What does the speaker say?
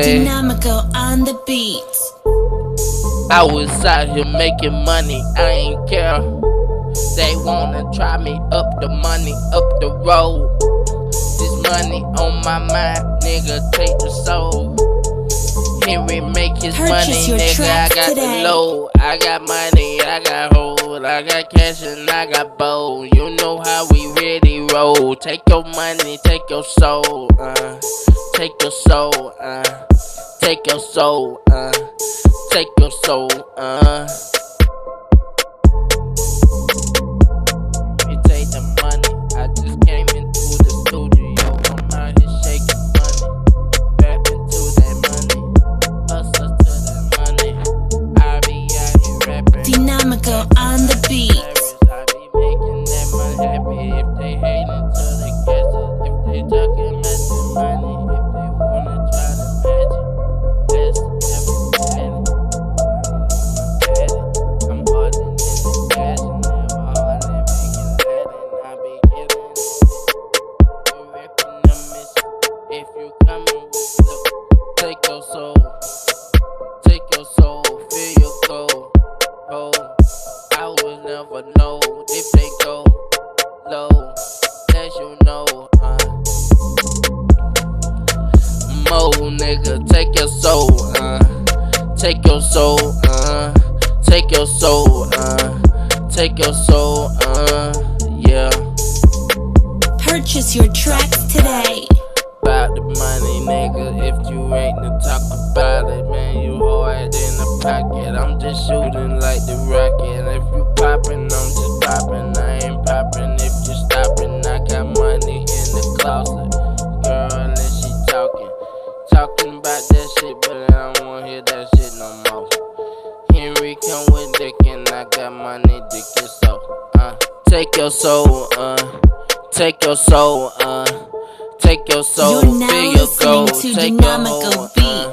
Dynamical on the beats. I was out here making money, I ain't care. They wanna try me up the money, up the road. This money on my mind, nigga, take the soul. Henry make his Purchase money, your nigga, I tracks got today. the load. I got money, I got hold, I got cash and I got bowl. You know how we really roll. Take your money, take your soul, take your soul, take your soul, take your soul, You take the money, I just came into the studio. I'm out here shaking money, rapping to that money, hustle to that money. I be out here rapping. Dynamical on the beats. I be making that money happy. If they hating till they catch it, if they talking messing money, if they wanna try to match it, let's have a planet. I'm hardin' in the cash and never hardin' making that, and I be killing it. You ripping the mission. If you coming with look, take your soul, feel your goal. Oh, I will never know if they go low, as you know. Mo nigga, take your soul, take your soul, take your soul, take your soul, yeah. Purchase your tracks today. About the money, nigga, if you ain't to talk about it, man, you hard in the pocket. I'm just shooting like the rocket. If you poppin', I'm just poppin'. I ain't poppin' if you stoppin'. I got money in the closet, girl, and she talking about that shit, but I don't wanna hear that shit no more. Henry come with dick and I got money, dick and so, take your soul, take your soul, take your soul, You're now feel your listening goal, to take your Dynamical whole, Beats.